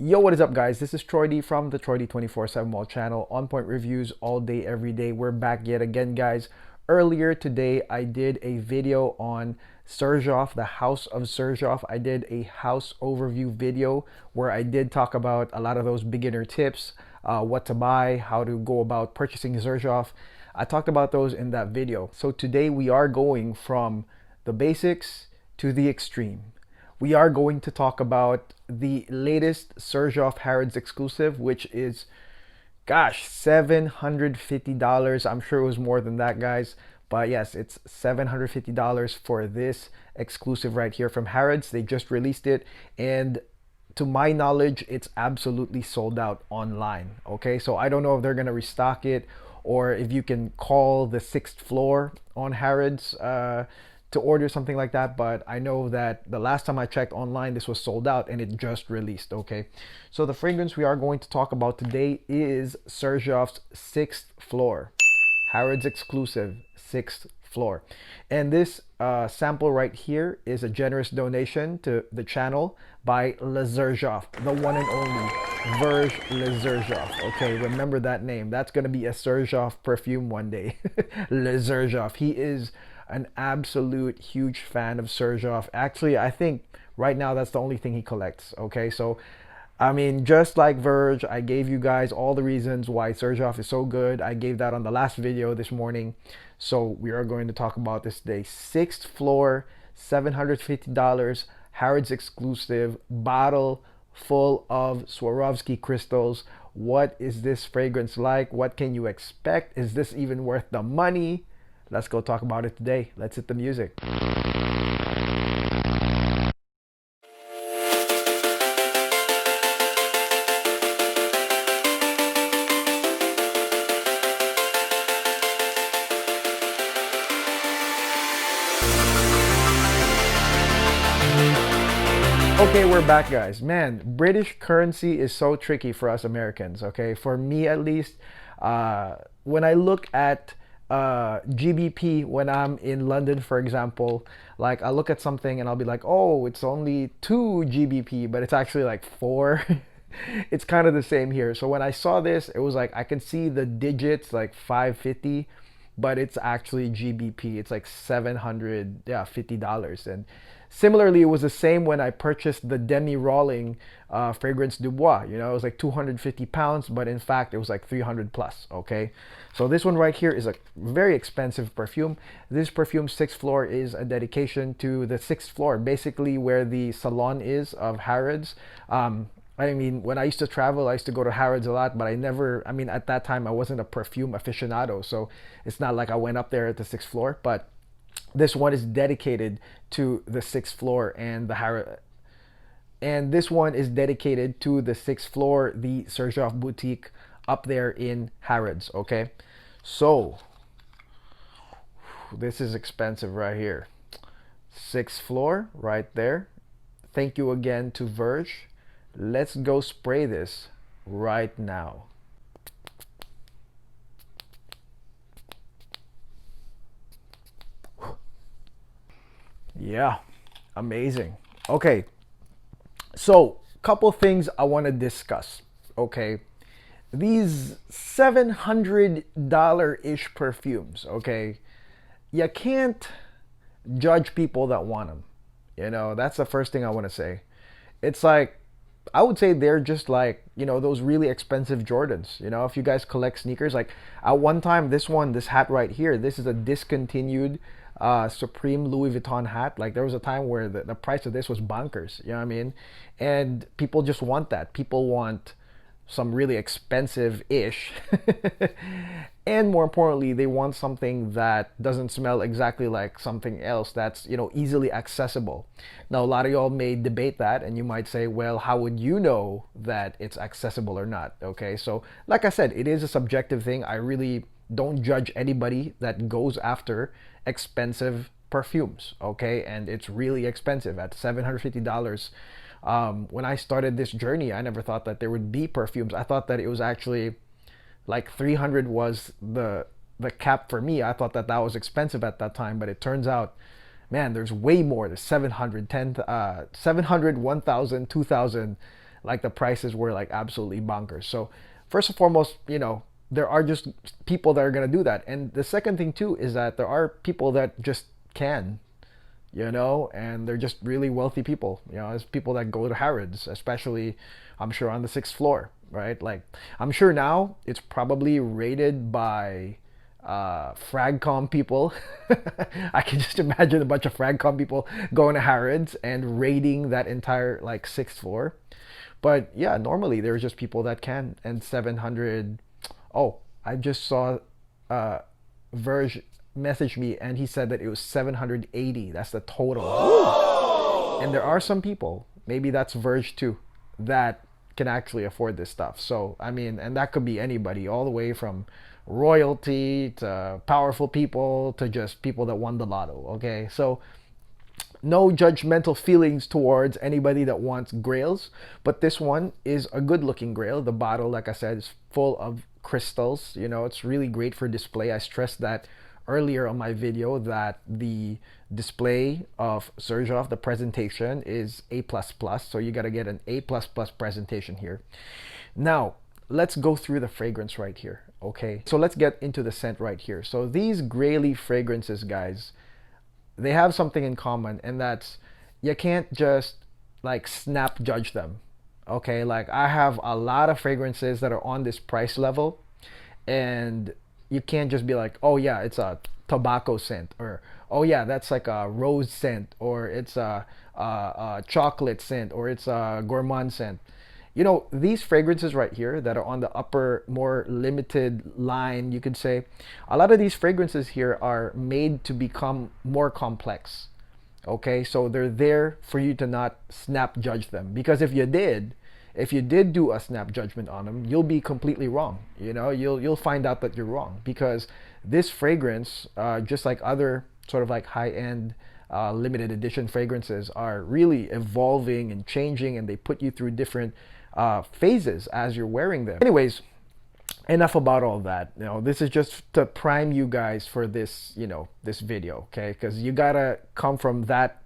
Yo, what is up, guys? This is Troy D from the Troy D 24/7 Wall channel. On point reviews all day, every day. We're back yet again, guys. Earlier today, I did a video on Xerjoff, the House of Xerjoff. I did a house overview video where I did talk about a lot of those beginner tips, what to buy, how to go about purchasing Xerjoff. I talked about those in that video. So today we are going from the basics to the extreme. We are going to talk about the latest Xerjoff Harrods exclusive, which is, gosh, $750. I'm sure it was more than that, guys. But yes, it's $750 for this exclusive right here from Harrods. They just released it, and to my knowledge, it's absolutely sold out online. Okay, so I don't know if they're gonna restock it or if you can call the sixth floor on Harrods to order something like that, but I know that the last time I checked online, this was sold out and it just released. Okay, so the fragrance we are going to talk about today is Xerjoff's Sixth Floor, Harrods exclusive Sixth Floor. And this sample right here is a generous donation to the channel by Xerjoff, the one and only Verge Xerjoff. Okay, remember that name. That's gonna be a Xerjoff perfume one day. Xerjoff. He is an absolute huge fan of Xerjoff. Actually, I think right now that's the only thing he collects. Okay, so I mean, just like Verge, I gave you guys all the reasons why Xerjoff is so good. I gave that on the last video this morning. So we are going to talk about this today. Sixth floor, $750, Harrods exclusive, bottle full of Swarovski crystals. What is this fragrance like? What can you expect? Is this even worth the money? Let's go talk about it today. Let's hit the music. Okay, we're back, guys. Man, British currency is so tricky for us Americans, okay? For me, at least, when I look at GBP when I'm in London, for example, like I look at something and I'll be like, oh, it's only 2 GBP, but it's actually like 4. It's kind of the same here. So when I saw this, it was like I can see the digits like 550, but it's actually GBP. It's like $750. And similarly, it was the same when I purchased the Demi Rawling Fragrance Du Bois. You know, it was like 250 pounds, but in fact, it was like 300 plus, okay? So this one right here is a very expensive perfume. This perfume, Sixth Floor, is a dedication to the sixth floor, basically where the salon is of Harrods. I mean, when I used to travel, I used to go to Harrods a lot, but I never, I mean, at that time, I wasn't a perfume aficionado, so it's not like I went up there at the sixth floor, but this one is dedicated to the sixth floor and the Harrods. And this one is dedicated to the sixth floor, the Xerjoff boutique up there in Harrods, okay? So, this is expensive right here. Sixth floor right there. Thank you again to Verge. Let's go spray this right now. Yeah, amazing. Okay, so couple things I want to discuss. Okay, these $700-ish perfumes, okay, you can't judge people that want them. You know, that's the first thing I want to say. It's like, I would say they're just like, you know, those really expensive Jordans. You know, if you guys collect sneakers, like at one time, this hat right here, this is a discontinued Supreme Louis Vuitton hat. Like there was a time where the price of this was bonkers. You know what I mean? And people just want that. People want some really expensive-ish. And more importantly, they want something that doesn't smell exactly like something else that's, you know, easily accessible. Now, a lot of y'all may debate that, and you might say, well, how would you know that it's accessible or not? Okay, so like I said, it is a subjective thing. I really don't judge anybody that goes after expensive perfumes, okay? And it's really expensive at $750. When I started this journey, I never thought that there would be perfumes. I thought that it was actually like 300 was the cap for me. I thought that that was expensive at that time, but it turns out, man, there's way more. There's 700, 10, 700, 1,000, 2,000. like the prices were like absolutely bonkers. So first and foremost, there are just people that are going to do that. And the second thing too is that there are people that just can, and they're just really wealthy people. There's people that go to Harrods, especially, I'm sure, on the 6th floor, right? Like, I'm sure now it's probably rated by fragcom people. I can just imagine a bunch of fragcom people going to Harrods and raiding that entire like 6th floor. But yeah, normally there's just people that can. And 700. Oh, I just saw Verge message me, and he said that it was 780. That's the total. Woo! And there are some people, maybe that's Verge too, that can actually afford this stuff. So I mean, and that could be anybody, all the way from royalty to powerful people to just people that won the lotto. Okay, so no judgmental feelings towards anybody that wants grails, but this one is a good looking grail. The bottle, like I said, is full of crystals. It's really great for display. I stressed that earlier on my video, that the display of Xerjoff, the presentation, is A++, so you got to get an A++ presentation here. Now let's go through the fragrance right here. Okay, so let's get into the scent right here. So these graily fragrances, guys, they have something in common, and that's you can't just like snap judge them. Okay, like I have a lot of fragrances that are on this price level, and you can't just be like, oh yeah, it's a tobacco scent, or oh yeah, that's like a rose scent, or it's a chocolate scent, or it's a gourmand scent. These fragrances right here that are on the upper, more limited line, you could say, a lot of these fragrances here are made to become more complex. Okay, so they're there for you to not snap judge them, because if you did do a snap judgment on them, you'll be completely wrong. You'll find out that you're wrong, because this fragrance, just like other sort of like high-end limited edition fragrances, are really evolving and changing, and they put you through different phases as you're wearing them. Anyways, enough about all that. This is just to prime you guys for this, this video, okay? Because you gotta come from that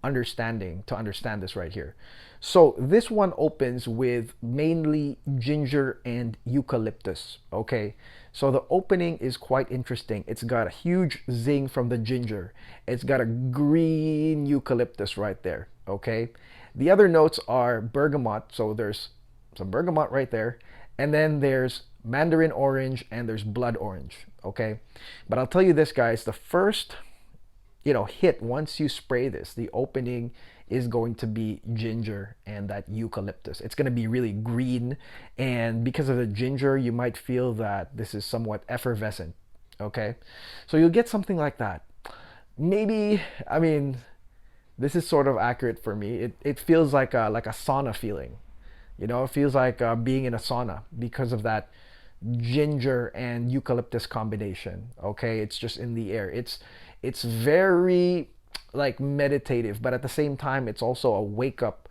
understanding to understand this right here. So this one opens with mainly ginger and eucalyptus. Okay, so the opening is quite interesting. It's got a huge zing from the ginger. It's got a green eucalyptus right there. Okay, the other notes are bergamot, so there's some bergamot right there, and then there's mandarin orange, and there's blood orange. Okay, but I'll tell you this, guys, the first hit, once you spray this, the opening is going to be ginger and that eucalyptus. It's going to be really green, and because of the ginger, you might feel that this is somewhat effervescent. Okay, so you'll get something like that. Maybe, I mean, this is sort of accurate for me. It feels like a sauna feeling. It feels like being in a sauna because of that ginger and eucalyptus combination. Okay, it's just in the air. It's very like meditative, but at the same time, it's also a wake up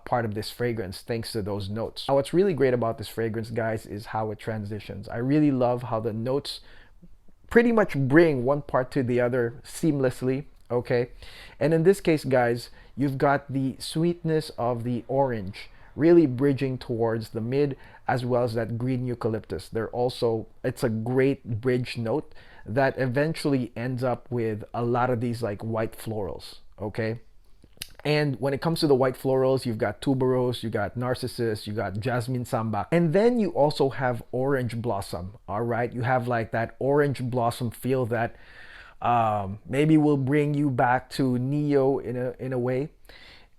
part of this fragrance, thanks to those notes. Now, what's really great about this fragrance, guys, is how it transitions. I really love how the notes pretty much bring one part to the other seamlessly. Okay, and in this case, guys, you've got the sweetness of the orange really bridging towards the mid, as well as that green eucalyptus. It's a great bridge note that eventually ends up with a lot of these like white florals. Okay, and when it comes to the white florals, you've got tuberose, you got narcissus, you got jasmine sambac, and then you also have orange blossom. All right, you have like that orange blossom feel that maybe will bring you back to Neo in a way.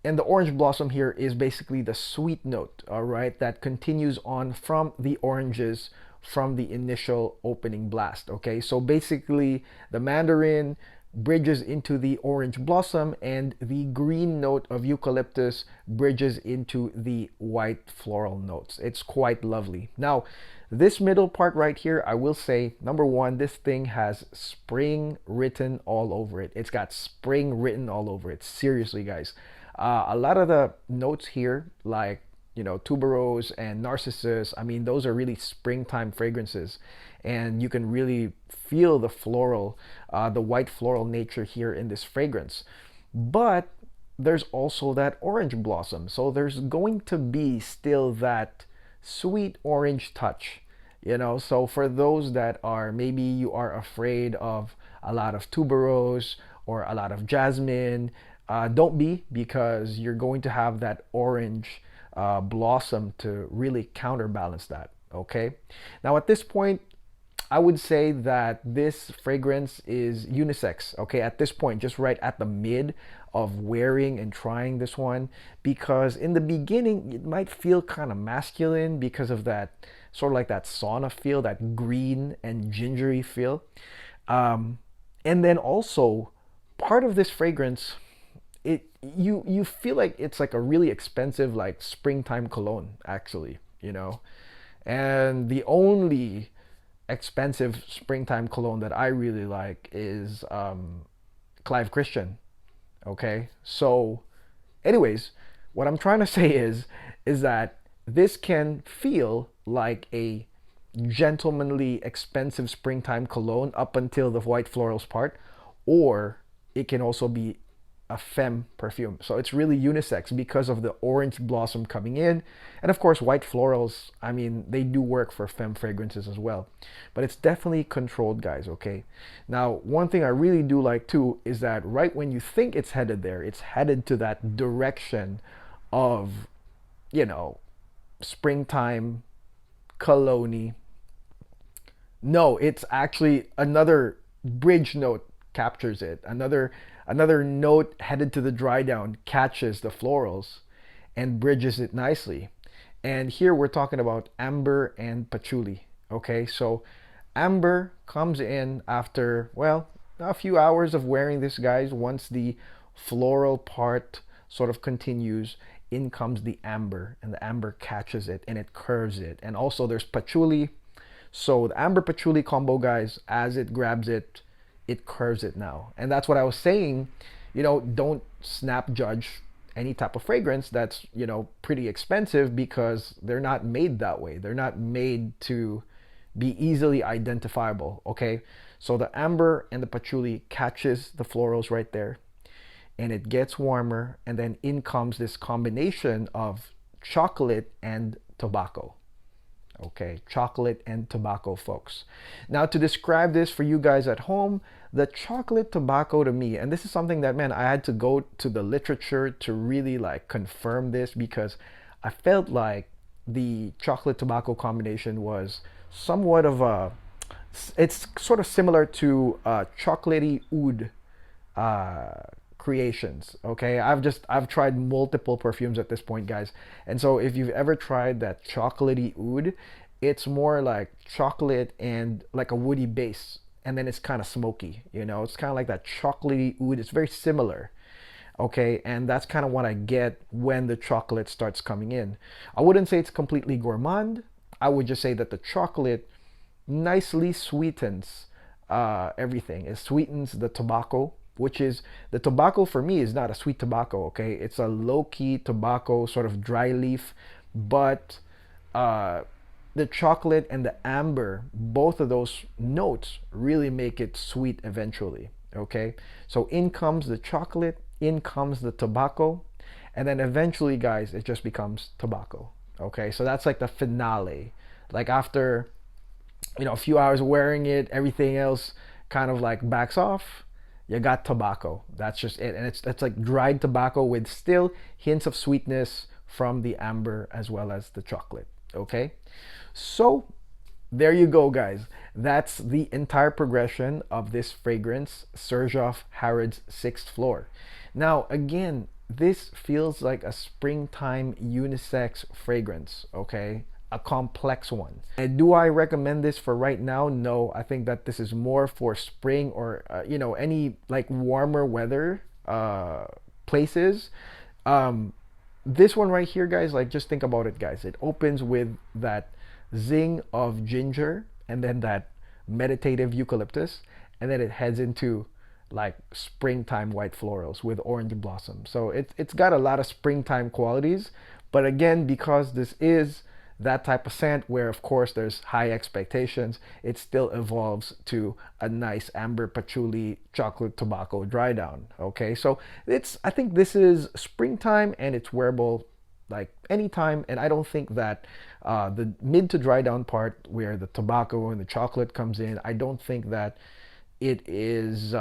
And the orange blossom here is basically the sweet note, all right, that continues on from the oranges from the initial opening blast. Okay, so basically the mandarin bridges into the orange blossom, and the green note of eucalyptus bridges into the white floral notes. It's quite lovely. Now, this middle part right here, I will say, number one, this thing has spring written all over it. It's got spring written all over it. Seriously, guys. A lot of the notes here, like, tuberose and narcissus, I mean, those are really springtime fragrances, and you can really feel the floral, the white floral nature here in this fragrance. But there's also that orange blossom. So there's going to be still that sweet orange touch, you know. So for those that are, maybe you are afraid of a lot of tuberose or a lot of jasmine, don't be, because you're going to have that orange blossom to really counterbalance that. Okay. Now at this point, I would say that this fragrance is unisex, okay, at this point, just right at the mid of wearing and trying this one, because in the beginning, it might feel kind of masculine because of that sort of like that sauna feel, that green and gingery feel. And then also, part of this fragrance, you feel like it's like a really expensive like springtime cologne, actually, you know. And the only expensive springtime cologne that I really like is Clive Christian. Okay, so anyways, what I'm trying to say is that this can feel like a gentlemanly expensive springtime cologne up until the white florals part, or it can also be a femme perfume. So it's really unisex because of the orange blossom coming in. And of course, white florals, I mean, they do work for femme fragrances as well. But it's definitely controlled, guys, okay? Now, one thing I really do like too is that right when you think it's headed there, it's headed to that direction of, you know, springtime cologne. No, it's actually another bridge note captures it. Another note headed to the dry down catches the florals and bridges it nicely. And here we're talking about amber and patchouli. Okay, so amber comes in after, well, a few hours of wearing this, guys. Once the floral part sort of continues, in comes the amber, and the amber catches it and it curves it. And also there's patchouli. So the amber patchouli combo, guys, as it grabs it, it curves it now. And that's what I was saying, you know, don't snap judge any type of fragrance that's, you know, pretty expensive, because they're not made that way. They're not made to be easily identifiable. Okay, so the amber and the patchouli catches the florals right there, and it gets warmer, and then in comes this combination of chocolate and tobacco. Okay, chocolate and tobacco, folks. Now, to describe this for you guys at home, the chocolate tobacco to me, and this is something that, man, I had to go to the literature to really like confirm this, because I felt like the chocolate tobacco combination was somewhat of a, it's sort of similar to chocolatey oud creations. Okay, I've tried multiple perfumes at this point, guys, and so if you've ever tried that chocolatey oud, it's more like chocolate and like a woody base, and then it's kind of smoky, you know. It's kind of like that chocolatey oud. It's very similar. Okay, and that's kind of what I get when the chocolate starts coming in. I wouldn't say it's completely gourmand. I would just say that the chocolate nicely sweetens everything. It sweetens the tobacco, which is, the tobacco for me is not a sweet tobacco, okay? It's a low-key tobacco, sort of dry leaf, but the chocolate and the amber, both of those notes really make it sweet eventually, okay? So in comes the chocolate, in comes the tobacco, and then eventually, guys, it just becomes tobacco, okay? So that's like the finale. Like after, you know, a few hours wearing it, everything else kind of like backs off. You got tobacco. That's just it. And it's like dried tobacco with still hints of sweetness from the amber as well as the chocolate. Okay, so there you go, guys. That's the entire progression of this fragrance, Xerjoff Harrods 6th Floor. Now, again, this feels like a springtime unisex fragrance, okay? A complex one. And do I recommend this for right now? No, I think that this is more for spring or, you know, any like warmer weather places. This one right here, guys, like just think about it, guys. It opens with that zing of ginger and then that meditative eucalyptus, and then it heads into like springtime white florals with orange blossom. So it's got a lot of springtime qualities, but again, because this is that type of scent where of course there's high expectations, it still evolves to a nice amber patchouli chocolate tobacco dry down. Okay, so I think this is springtime and it's wearable like anytime, and I don't think that the mid to dry down part where the tobacco and the chocolate comes in, I don't think that it is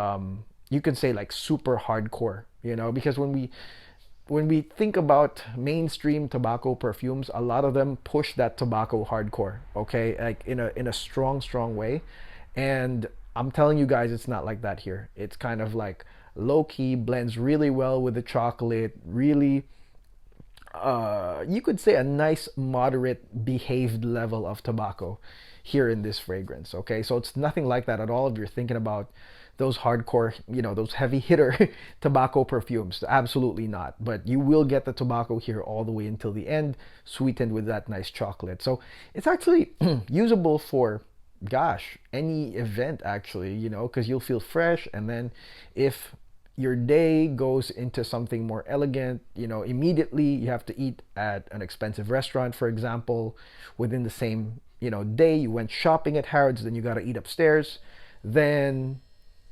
you could say like super hardcore, you know, because when we think about mainstream tobacco perfumes, a lot of them push that tobacco hardcore, okay, like in a strong way. And I'm telling you guys, it's not like that here. It's kind of like low key, blends really well with the chocolate, really you could say a nice moderate behaved level of tobacco here in this fragrance. Okay, so it's nothing like that at all if you're thinking about those hardcore, you know, those heavy hitter tobacco perfumes. Absolutely not. But you will get the tobacco here all the way until the end, sweetened with that nice chocolate. So it's actually usable for, gosh, any event actually, you know, because you'll feel fresh. And then if your day goes into something more elegant, you know, immediately you have to eat at an expensive restaurant, for example, within the same, you know, day you went shopping at Harrods, then you got to eat upstairs, then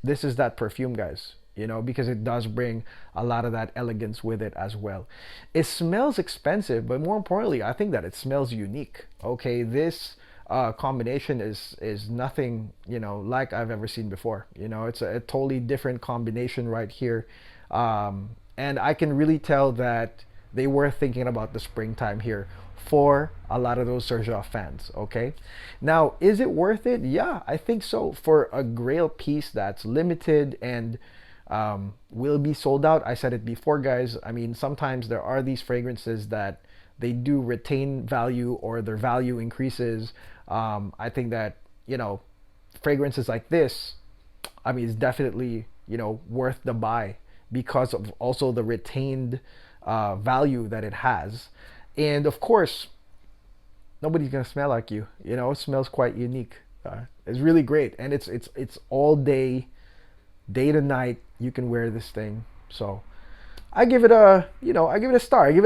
this is that perfume, guys, you know, because it does bring a lot of that elegance with it as well. It smells expensive, but more importantly, I think that it smells unique. Okay, this combination is nothing, you know, like I've ever seen before. You know, it's a totally different combination right here, and I can really tell that they were thinking about the springtime here for a lot of those Xerjoff fans. Okay, now is it worth it? Yeah, I think so. For a grail piece that's limited and will be sold out. I said it before, guys. I mean, sometimes there are these fragrances that they do retain value or their value increases. I think that, you know, fragrances like this, I mean, it's definitely, you know, worth the buy because of also the retained value that it has. And of course, nobody's gonna smell like you. You know, it smells quite unique. It's really great, and it's all day, day to night. You can wear this thing. So I give it a, you know, I give it a star. I give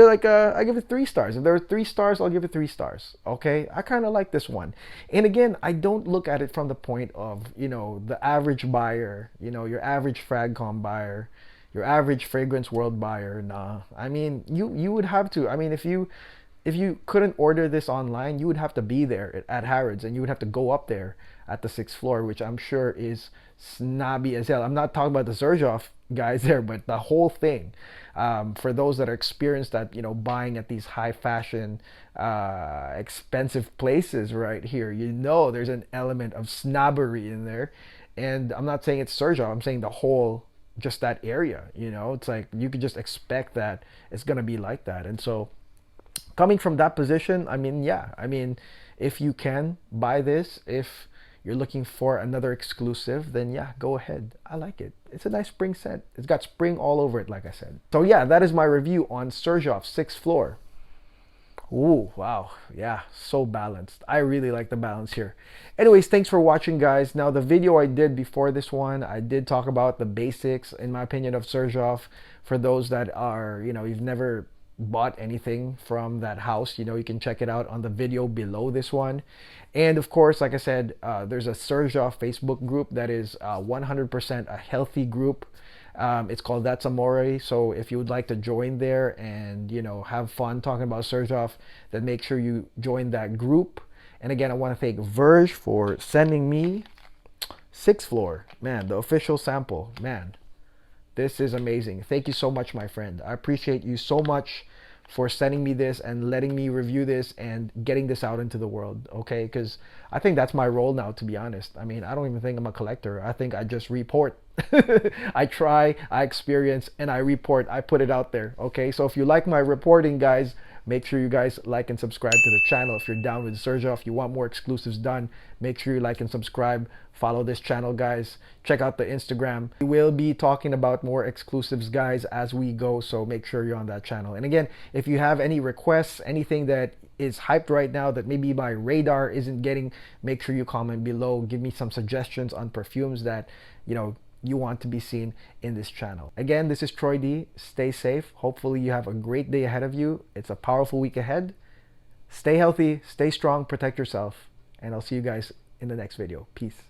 it 3 stars. If there are 3 stars, I'll give it 3 stars. Okay, I kind of like this one. And again, I don't look at it from the point of, you know, the average buyer, you know, your average Fragcom buyer, your average Fragrance World buyer. Nah, I mean, you would have to. I mean, if you couldn't order this online, you would have to be there at Harrods, and you would have to go up there at the 6th floor, which I'm sure is snobby as hell. I'm not talking about the Xerjoff guys there, but the whole thing. For those that are experienced at, you know, buying at these high fashion, expensive places right here, you know, there's an element of snobbery in there. And I'm not saying it's Xerjoff, I'm saying the whole, just that area, you know, it's like you could just expect that it's gonna be like that. And so coming from that position, I mean, yeah, I mean, if you can buy this, if you're looking for another exclusive, then yeah, go ahead. I like it. It's a nice spring scent. It's got spring all over it, like I said. So yeah, that is my review on Xerjoff 6th Floor. Ooh, wow. Yeah, so balanced. I really like the balance here. Anyways, thanks for watching, guys. Now, the video I did before this one, I did talk about the basics, in my opinion, of Xerjoff. For those that are, you know, you've never bought anything from that house, you know, you can check it out on the video below this one. And of course, like I said, there's a Xerjoff Facebook group that is 100% a healthy group. It's called That's Amore. So if you would like to join there and, you know, have fun talking about Xerjoff, then make sure you join that group. And again, I want to thank Verge for sending me 6th Floor, man, the official sample. Man, this is amazing. Thank you so much, my friend. I appreciate you so much for sending me this and letting me review this and getting this out into the world, okay? Because I think that's my role now, to be honest. I mean, I don't even think I'm a collector. I think I just report. I try, I experience, and I report. I put it out there, okay? So if you like my reporting, guys, make sure you guys like and subscribe to the channel. If you're down with Xerjoff, you want more exclusives done, make sure you like and subscribe. Follow this channel, guys. Check out the Instagram. We will be talking about more exclusives, guys, as we go, so make sure you're on that channel. And again, if you have any requests, anything that is hyped right now that maybe my radar isn't getting, make sure you comment below. Give me some suggestions on perfumes that, you know, you want to be seen in this channel. Again, this is Troy D. Stay safe. Hopefully you have a great day ahead of you. It's a powerful week ahead. Stay healthy, stay strong, protect yourself, and I'll see you guys in the next video. Peace.